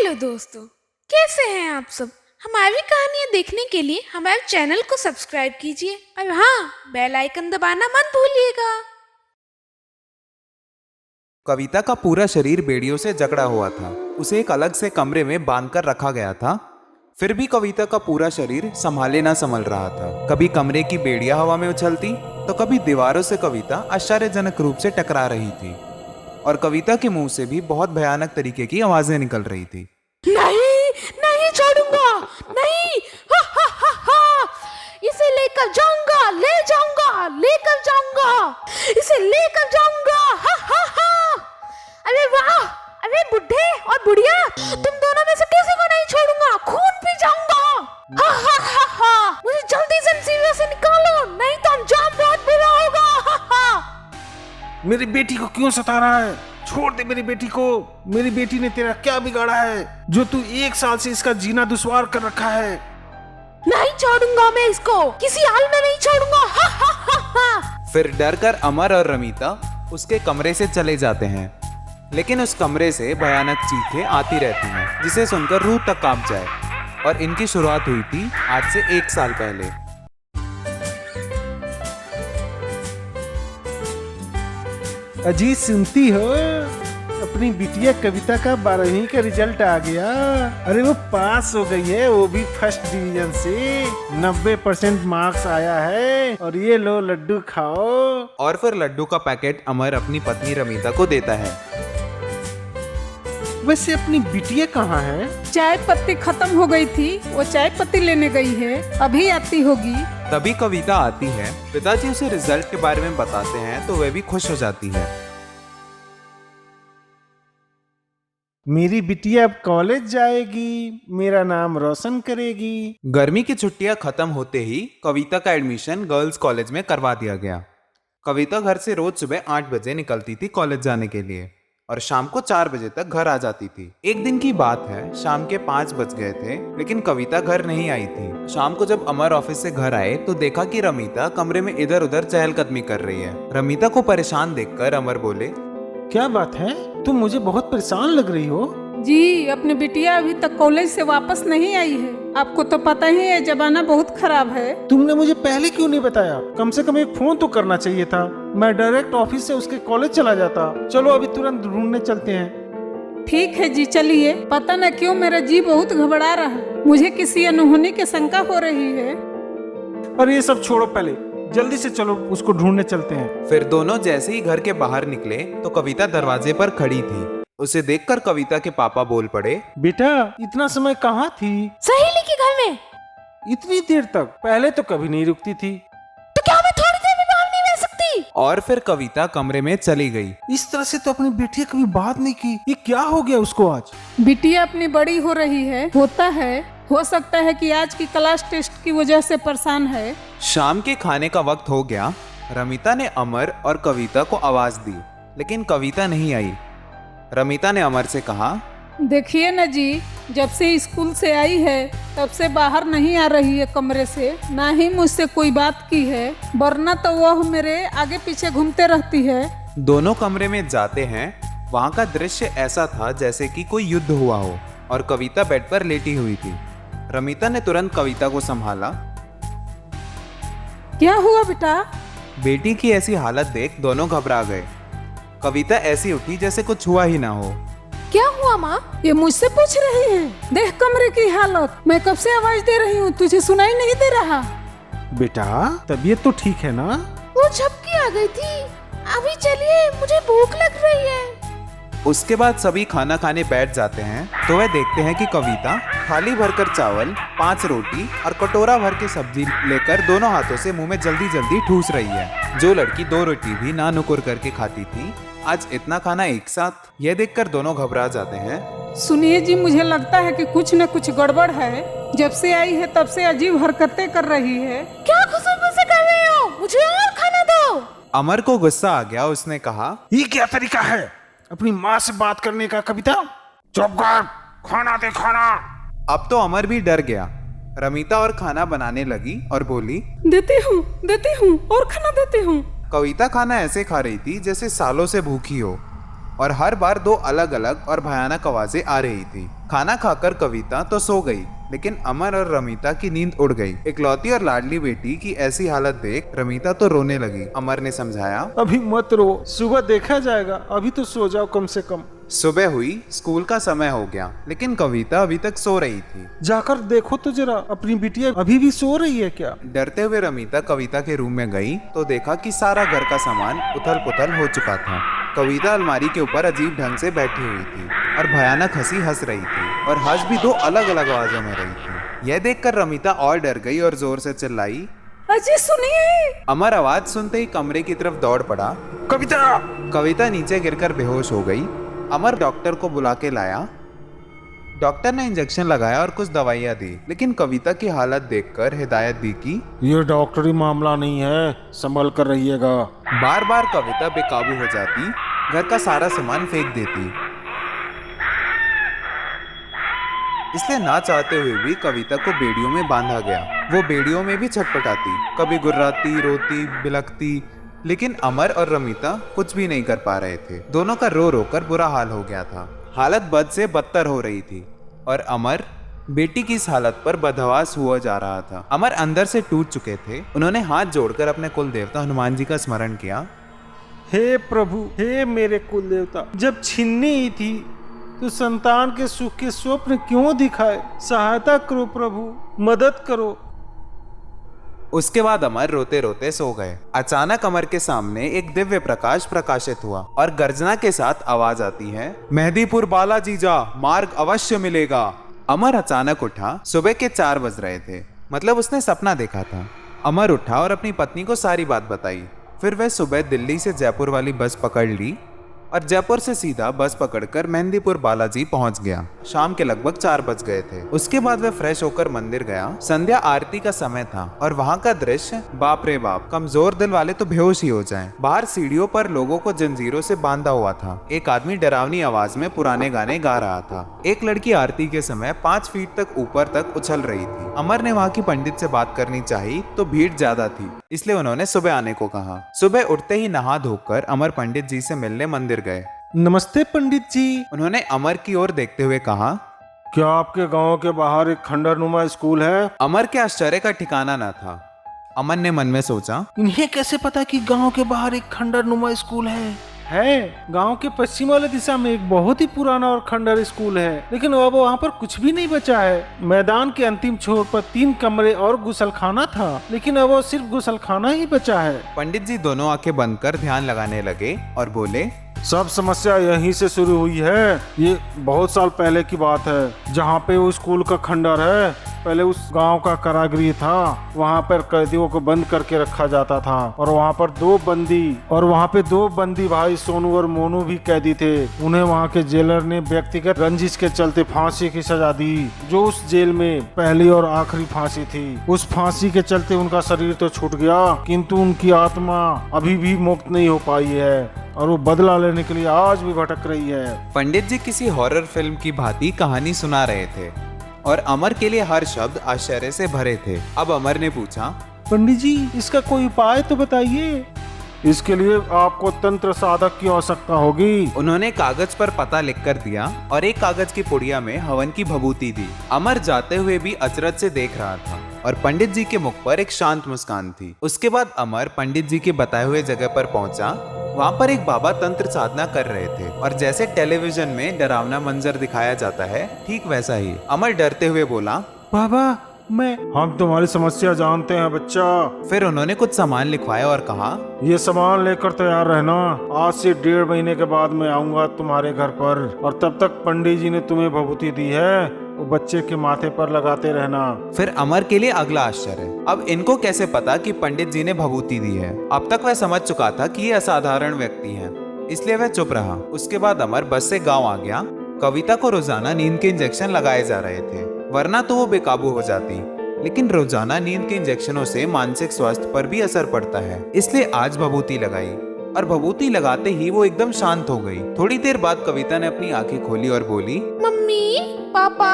Hello दोस्तों, कैसे हैं आप सब। हमारी कहानियाँ देखने के लिए हमारे चैनल को सब्सक्राइब कीजिए और हाँ, बेल आइकन दबाना मत भूलिएगा। कविता का पूरा शरीर बेड़ियों से जकड़ा हुआ था। उसे एक अलग से कमरे में बांधकर रखा गया था। फिर भी कविता का पूरा शरीर संभाले ना संभल रहा था। कभी कमरे की बेड़ियां हवा में उछलती तो कभी दीवारों से कविता आश्चर्यजनक रूप से टकरा रही थी और कविता के मुंह से भी बहुत भयानक तरीके की आवाजें निकल रही थी। नहीं, नहीं छोड़ूंगा, नहीं, हा हा हा हा, इसे लेकर जाऊंगा, लेकर जाऊंगा, इसे लेकर जाऊंगा, हा हा हा। अरे वाह, अरे बुढ़े और बुढ़िया, तुम दोनों में से किसी को नहीं छोड़ूंगा, खून पी जाऊंगा, हा हा हा हा। मुझे जल्दी से सीवर से निकालो, नहीं तो अंजाम बहुत बुरा होगा, हा हा। मेरी बेटी को क्यों सता रहा है? छोड़ दे मेरी बेटी को। मेरी बेटी ने तेरा क्या बिगाड़ा है जो तू 1 साल से इसका जीना दुश्वार कर रखा है? नहीं छोड़ूंगा मैं इसको, किसी हाल में नहीं छोड़ूंगा, हा हा हा हा। फिर डरकर अमर और रमीता उसके कमरे से चले जाते हैं, लेकिन उस कमरे से भयानक चीखें आती रहती हैं जिसे सुनकर रूह तक कांप जाए। और इनकी शुरुआत हुई थी आज से 1 साल पहले। अजी सुनती हो, अपनी बिटिया कविता का 12वीं का रिजल्ट आ गया। अरे वो पास हो गई है, वो भी फर्स्ट डिवीजन से। 90% मार्क्स आया है और ये लो लड्डू खाओ। और फिर लड्डू का पैकेट अमर अपनी पत्नी रमीता को देता है। वैसे अपनी बिटिया कहाँ है? चाय पत्ती खत्म हो गई थी, वो चाय पत्ती लेने गई है, अभी आती होगी। तभी कविता आती है। पिताजी उसे रिजल्ट के बारे में बताते हैं तो वह भी खुश हो जाती है। मेरी बिटिया अब कॉलेज जाएगी, मेरा नाम रोशन करेगी। गर्मी की छुट्टियां खत्म होते ही कविता का एडमिशन गर्ल्स कॉलेज में करवा दिया गया। कविता घर से रोज सुबह 8 बजे निकलती थी कॉलेज जाने के लिए और शाम को 4 बजे तक घर आ जाती थी। एक दिन की बात है, शाम के 5 बज गए थे लेकिन कविता घर नहीं आई थी। शाम को जब अमर ऑफिस से घर आए तो देखा कि रमीता कमरे में इधर उधर चहलकदमी कर रही है। रमीता को परेशान देखकर अमर बोले, क्या बात है? तुम मुझे बहुत परेशान लग रही हो। जी, अपनी बिटिया अभी तक कॉलेज से वापस नहीं आई है। आपको तो पता ही है, जमाना बहुत खराब है। तुमने मुझे पहले क्यों नहीं बताया? कम से कम एक फोन तो करना चाहिए था। मैं डायरेक्ट ऑफिस से उसके कॉलेज चला जाता। चलो अभी तुरंत ढूंढने चलते हैं। ठीक है जी, चलिए। पता न क्यों मेरा जी बहुत घबरा रहा है, मुझे किसी अनहोनी की शंका हो रही है। और ये सब छोड़ो, पहले जल्दी से चलो उसको ढूंढने चलते हैं। फिर दोनों जैसे ही घर के बाहर निकले तो कविता दरवाजे पर खड़ी थी। उसे देखकर कविता के पापा बोल पड़े, बेटा इतना समय कहाँ थी? सहेली के घर में। इतनी देर तक? पहले तो कभी नहीं रुकती थी। तो क्या मैं थोड़ी देर भी बाहर नहीं रह सकती? और फिर कविता कमरे में चली गई। इस तरह से तो अपनी बेटी कभी बात नहीं की। ये क्या हो गया उसको आज? बिटिया अपनी बड़ी हो रही है, होता है। हो सकता है कि आज की क्लास टेस्ट की वजह से परेशान है। शाम के खाने का वक्त हो गया। रमीता ने अमर और कविता को आवाज दी लेकिन कविता नहीं आई। रमीता ने अमर से कहा, देखिए न जी, जब से स्कूल से आई है तब से बाहर नहीं आ रही है कमरे से, ना ही मुझसे कोई बात की है, वरना तो वह मेरे आगे पीछे घूमते रहती है। दोनों कमरे में जाते हैं। वहाँ का दृश्य ऐसा था जैसे कि कोई युद्ध हुआ हो और कविता बेड पर लेटी हुई थी। रमीता ने तुरंत कविता को संभाला। क्या हुआ बेटा? बेटी की ऐसी हालत देख दोनों घबरा गए। कविता ऐसी उठी जैसे कुछ हुआ ही ना हो। क्या हुआ माँ? ये मुझसे पूछ रही है। देख कमरे की हालत, मैं कब से आवाज दे रही हूँ, तुझे सुनाई नहीं दे रहा? बेटा तबीयत तो ठीक है ना? वो झपकी आ गई थी। अभी चलिए, मुझे भूख लग रही है। उसके बाद सभी खाना खाने बैठ जाते हैं तो वह देखते हैं कि कविता थाली भरकर चावल, 5 रोटी और कटोरा भर के सब्जी लेकर दोनों हाथों से मुंह में जल्दी जल्दी ठूस रही है। जो लड़की 2 रोटी भी ना नुकुर करके खाती थी, आज इतना खाना एक साथ। यह देखकर दोनों घबरा जाते हैं। सुनिए जी, मुझे लगता है कि कुछ न कुछ गड़बड़ है। जब से आई है तब से अजीब हरकतें कर रही है। क्या खुशबू से कर रहे हो? मुझे और खाना दो। अमर को गुस्सा आ गया। उसने कहा, ये क्या तरीका है अपनी माँ से बात करने का? कविता चुप कर, खाना दे खाना। अब तो अमर भी डर गया। रमीता और खाना बनाने लगी और बोली, देती हूँ और खाना देती हूँ। कविता खाना ऐसे खा रही थी जैसे सालों से भूखी हो और हर बार दो अलग अलग और भयानक आवाजें आ रही थी। खाना खाकर कविता तो सो गई, लेकिन अमर और रमिता की नींद उड़ गई। इकलौती और लाडली बेटी की ऐसी हालत देख रमिता तो रोने लगी। अमर ने समझाया, अभी मत रो, सुबह देखा जाएगा, अभी तो सो जाओ कम से कम। सुबह हुई, स्कूल का समय हो गया, लेकिन कविता अभी तक सो रही थी। जाकर देखो तो जरा, अपनी बिटिया अभी भी सो रही है क्या? डरते हुए रमिता कविता के रूम में गई तो देखा कि सारा घर का सामान उथल पुथल हो चुका था। कविता अलमारी के ऊपर अजीब ढंग से बैठी हुई थी और भयानक हंसी हंस रही थी, और हंस भी दो अलग अलग आवाजों में रही थी। यह देखकर रमिता और डर गई और जोर से चिल्लाई, अजी सुनिए। अमर आवाज सुनते ही कमरे की तरफ दौड़ पड़ा। कविता! कविता नीचे गिरकर बेहोश हो गई। अमर डॉक्टर को बुला के लाया। डॉक्टर ने इंजेक्शन लगाया और कुछ दवाइयाँ दी, लेकिन कविता की हालत देखकर हिदायत दी कि ये डॉक्टरी मामला नहीं है, संभल कर रहिएगा। बार बार कविता बेकाबू हो जाती, घर का सारा सामान फेंक देती। इसलिए ना चाहते हुए भी कविता को बेड़ियों में बांधा गया। वो बेड़ियों में भी छटपटाती, कभी गुर्राती, रोती, बिलखती, लेकिन अमर और रमिता कुछ भी नहीं कर पा रहे थे। दोनों का रो रो कर बुरा हाल हो गया था। हालत बद से बदतर हो रही थी और अमर बेटी की इस हालत पर बदहवास हुआ जा रहा था। अमर अंदर से टूट चुके थे। उन्होंने हाथ जोड़कर अपने कुल देवता हनुमान जी का स्मरण किया। हे प्रभु, हे मेरे कुल देवता, जब छीननी ही थी तो संतान के सुख के स्वप्न क्यों दिखाए? सहायता करो प्रभु, मदद करो। उसके बाद अमर रोते रोते सो गए। अचानक अमर के सामने एक दिव्य प्रकाश प्रकाशित हुआ और गर्जना के साथ आवाज आती है, मेहंदीपुर बालाजी जा, मार्ग अवश्य मिलेगा। अमर अचानक उठा। सुबह के 4 बज रहे थे, मतलब उसने सपना देखा था। अमर उठा और अपनी पत्नी को सारी बात बताई। फिर वह सुबह दिल्ली से जयपुर वाली बस पकड़ ली और जयपुर से सीधा बस पकड़कर मेहंदीपुर बालाजी पहुंच गया। शाम के लगभग 4 बज गए थे। उसके बाद वह फ्रेश होकर मंदिर गया। संध्या आरती का समय था और वहां का दृश्य, बाप रे बाप, कमजोर दिल वाले तो बेहोश ही हो जाएं। बाहर सीढ़ियों पर लोगों को जंजीरों से बांधा हुआ था। एक आदमी डरावनी आवाज में पुराने गाने गा रहा था। एक लड़की आरती के समय 5 फीट तक ऊपर तक उछल रही थी। अमर ने वहाँ की पंडित से बात करनी चाहिए तो भीड़ ज्यादा थी, इसलिए उन्होंने सुबह आने को कहा। सुबह उठते ही नहा धोकर अमर पंडित जी से मिलने मंदिर गए। नमस्ते पंडित जी। उन्होंने अमर की ओर देखते हुए कहा, क्या आपके गांव के बाहर एक खंडरनुमा स्कूल है? अमर के आश्चर्य का ठिकाना न था। अमर ने मन में सोचा, इन्हें कैसे पता कि गांव के बाहर एक खंडरनुमा स्कूल है? गांव के पश्चिम वाले दिशा में एक बहुत ही पुराना और खंडर स्कूल है, लेकिन अब वहाँ पर कुछ भी नहीं बचा है। मैदान के अंतिम छोर पर 3 कमरे और गुसलखाना था, लेकिन अब वो सिर्फ गुसलखाना ही बचा है। पंडित जी दोनों आंखें बंद कर ध्यान लगाने लगे और बोले, सब समस्या यहीं से शुरू हुई है। ये बहुत साल पहले की बात है। जहाँ पे वो स्कूल का खंडर है, पहले उस गांव का कारागृह था। वहाँ पर कैदियों को बंद करके रखा जाता था और वहाँ पर 2 बंदी भाई सोनू और मोनू भी कैदी थे। उन्हें वहाँ के जेलर ने व्यक्तिगत रंजिश के चलते फांसी की सजा दी, जो उस जेल में पहली और आखिरी फांसी थी। उस फांसी के चलते उनका शरीर तो छूट गया, किंतु उनकी आत्मा अभी भी मुक्त नहीं हो पाई है और वो बदला लेने के लिए आज भी भटक रही है। पंडित जी किसी हॉरर फिल्म की भांति कहानी सुना रहे थे और अमर के लिए हर शब्द आश्चर्य से भरे थे। अब अमर ने पूछा, पंडित जी, इसका कोई उपाय तो बताइए। इसके लिए आपको तंत्र साधक की आवश्यकता होगी। उन्होंने कागज पर पता लिखकर दिया और एक कागज की पुड़िया में हवन की भभूति दी। अमर जाते हुए भी अचरज से देख रहा था और पंडित जी के मुख पर एक शांत मुस्कान थी। उसके बाद अमर पंडित जी के बताए हुए जगह पर पहुंचा। वहाँ पर एक बाबा तंत्र साधना कर रहे थे और जैसे टेलीविजन में डरावना मंजर दिखाया जाता है, ठीक वैसा ही। अमर डरते हुए बोला, बाबा, हम तुम्हारी समस्या जानते हैं बच्चा। फिर उन्होंने कुछ सामान लिखवाया और कहा, ये सामान लेकर तैयार रहना। आज से 1.5 महीने के बाद मैं आऊंगा तुम्हारे घर पर और तब तक पंडित जी ने तुम्हें भभूति दी है, वो बच्चे के माथे पर लगाते रहना। फिर अमर के लिए अगला आश्चर्य, अब इनको कैसे पता कि पंडित जी ने भभूति दी है? अब तक वह समझ चुका था कि ये असाधारण व्यक्ति हैं, इसलिए वह चुप रहा। उसके बाद अमर बस से गाँव आ गया। कविता को रोजाना नींद के इंजेक्शन लगाए जा रहे थे, वरना तो वो बेकाबू हो जाती। लेकिन रोजाना नींद के इंजेक्शनों से मानसिक स्वास्थ्य पर भी असर पड़ता है, इसलिए आज भभूति लगाई और भभूति लगाते ही वो एकदम शांत हो गई। थोड़ी देर बाद कविता ने अपनी आंखें खोली और बोली, मम्मी, पापा,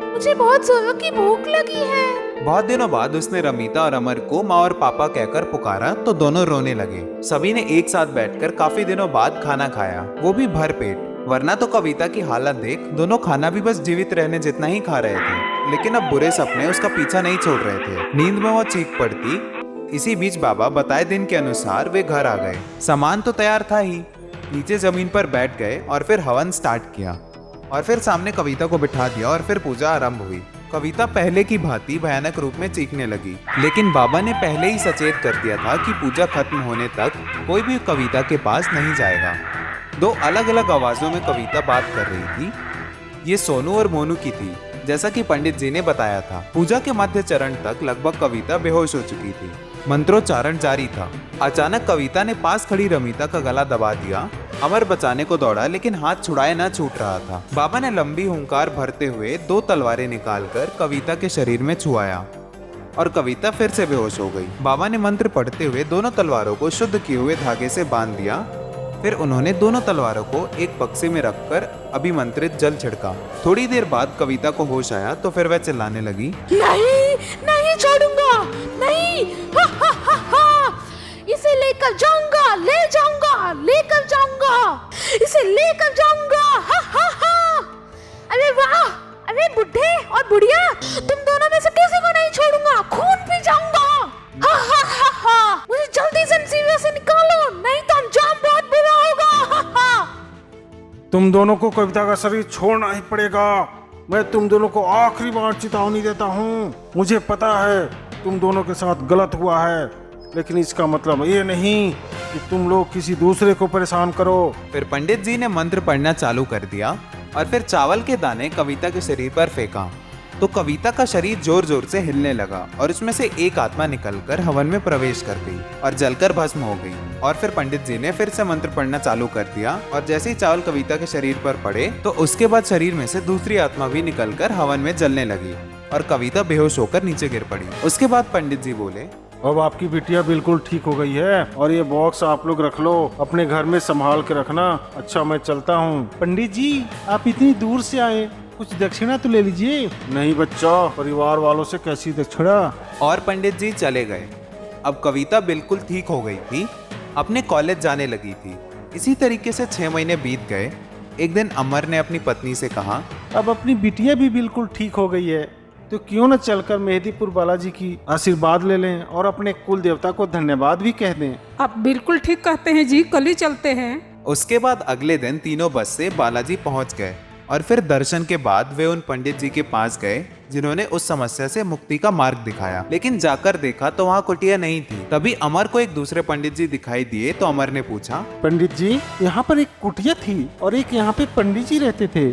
मुझे बहुत जोरों की भूख लगी है। बहुत दिनों बाद उसने रमीता और अमर को माँ और पापा कहकर पुकारा तो दोनों रोने लगे। सभी ने एक साथ बैठकर काफी दिनों बाद खाना खाया, वो भी भर पेट। वरना तो कविता की हालत देख दोनों खाना भी बस जीवित रहने जितना ही खा रहे थे, लेकिन अब बुरे सपने उसका पीछा नहीं छोड़ रहे थे। नींद में वो चीख पड़ती। इसी बीच बाबा बताए दिन के अनुसार वे घर आ गए। सामान तो तैयार था ही। नीचे जमीन पर बैठ गए और फिर हवन स्टार्ट किया और फिर सामने कविता को बिठा दिया और फिर पूजा आरंभ हुई। कविता पहले की भांति भयानक रूप में चीखने लगी, लेकिन बाबा ने पहले ही सचेत कर दिया था कि पूजा खत्म होने तक कोई भी कविता के पास नहीं जाएगा। दो अलग अलग आवाजों में कविता बात कर रही थी। ये सोनू और मोनू की थी, जैसा कि पंडित जी ने बताया था। पूजा के मध्य चरण तक लगभग कविता बेहोश हो चुकी थी। मंत्रोच्चारण जारी था। अचानक कविता ने पास खड़ी रमीता का गला दबा दिया। अमर बचाने को दौड़ा, लेकिन हाथ छुड़ाए ना छूट रहा था। बाबा ने लंबी हुंकार भरते हुए 2 तलवारें निकालकर कविता के शरीर में छुआया और कविता फिर से बेहोश हो गई। बाबा ने मंत्र पढ़ते हुए दोनों तलवारों को शुद्ध किए हुए धागे से बांध दिया। फिर उन्होंने दोनों तलवारों को एक बक्से में रखकर अभिमंत्रित जल छिड़का। थोड़ी देर बाद कविता को होश आया तो फिर वह चिल्लाने लगी, नहीं नहीं छोड़ूंगा, नहीं, हा हा हा हा, इसे लेकर जाऊंगा, ले जाऊंगा, लेकर जाऊंगा, इसे लेकर जाऊंगा, हा हा हा। अरे वाह, अरे बुढ़े और बुढ़िया, तुम दोनों में से किसी को नहीं छोड़ूंगा, खून पी जाऊंगा, हा हा हा हा। मुझे जल्दी से मुसीबत से निकालो, नहीं तो अंजाम बहुत बुरा होगा, हा हा। तुम दोनों को कविता का शरीर छोड़ना ही पड़ेगा। मैं तुम दोनों को आखिरी बार चेतावनी देता हूँ। मुझे पता है तुम दोनों के साथ गलत हुआ है, लेकिन इसका मतलब ये नहीं कि तुम लोग किसी दूसरे को परेशान करो। फिर पंडित जी ने मंत्र पढ़ना चालू कर दिया और फिर चावल के दाने कविता के शरीर पर फेंका तो कविता का शरीर जोर जोर से हिलने लगा और उसमें से एक आत्मा निकलकर हवन में प्रवेश कर गई और जलकर भस्म हो गई। और फिर पंडित जी ने फिर से मंत्र पढ़ना चालू कर दिया और जैसे ही चावल कविता के शरीर पर पड़े तो उसके बाद शरीर में से दूसरी आत्मा भी निकलकर हवन में जलने लगी और कविता बेहोश होकर नीचे गिर पड़ी। उसके बाद पंडित जी बोले, अब आपकी बिटिया बिल्कुल ठीक हो गई है और ये बॉक्स आप लोग रख लो, अपने घर में संभाल के रखना। अच्छा, मैं चलता हूँ। पंडित जी, आप इतनी दूर से आए, कुछ दक्षिणा तो ले लीजिए। नहीं बच्चा, परिवार वालों से कैसी दक्षिणा। और पंडित जी चले गए। अब कविता बिल्कुल ठीक हो गई थी, अपने कॉलेज जाने लगी थी। इसी तरीके से 6 महीने बीत गए। एक दिन अमर ने अपनी पत्नी से कहा, अब अपनी बिटिया भी बिल्कुल ठीक हो गई है, तो क्यों न चलकर मेहदीपुर बालाजी की आशीर्वाद ले लें और अपने कुल देवता को धन्यवाद भी कह दें। आप बिल्कुल ठीक कहते हैं जी, कल ही चलते हैं। उसके बाद अगले दिन तीनों बस से बालाजी पहुंच गए और फिर दर्शन के बाद वे उन पंडित जी के पास गए जिन्होंने उस समस्या से मुक्ति का मार्ग दिखाया। लेकिन जाकर देखा तो वहाँ कुटिया नहीं थी। तभी अमर को एक दूसरे पंडित जी दिखाई दिए तो अमर ने पूछा, पंडित जी, यहाँ पर एक कुटिया थी और एक यहाँ पे पंडित जी रहते थे,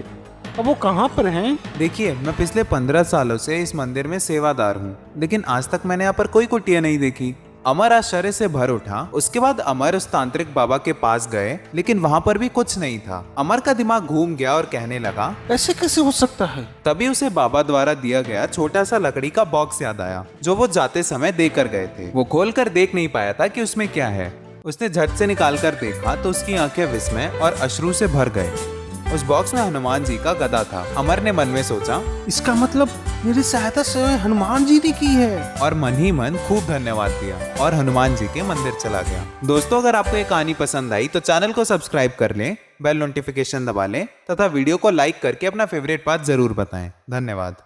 अब वो कहाँ पर हैं? देखिए, मैं पिछले 15 सालों से इस मंदिर में सेवादार हूँ, लेकिन आज तक मैंने यहाँ पर कोई कुटिया नहीं देखी। अमर आश्चर्य से भर उठा। उसके बाद अमर उस तांत्रिक बाबा के पास गए, लेकिन वहाँ पर भी कुछ नहीं था। अमर का दिमाग घूम गया और कहने लगा, ऐसे कैसे हो सकता है? तभी उसे बाबा द्वारा दिया गया छोटा सा लकड़ी का बॉक्स याद आया जो वो जाते समय देकर गए थे। वो खोलकर देख नहीं पाया था कि उसमें क्या है। उसने झट से निकाल कर देखा तो उसकी आंखें विस्मय और अश्रु से भर गए। उस बॉक्स में हनुमान जी का गदा था। अमर ने मन में सोचा, इसका मतलब मेरी सहायता स्वयं हनुमान जी ने की है। और मन ही मन खूब धन्यवाद दिया और हनुमान जी के मंदिर चला गया। दोस्तों, अगर आपको ये कहानी पसंद आई तो चैनल को सब्सक्राइब कर लें, बेल नोटिफिकेशन दबा लें तथा वीडियो को लाइक करके अपना फेवरेट पार्ट जरूर बताएं। धन्यवाद।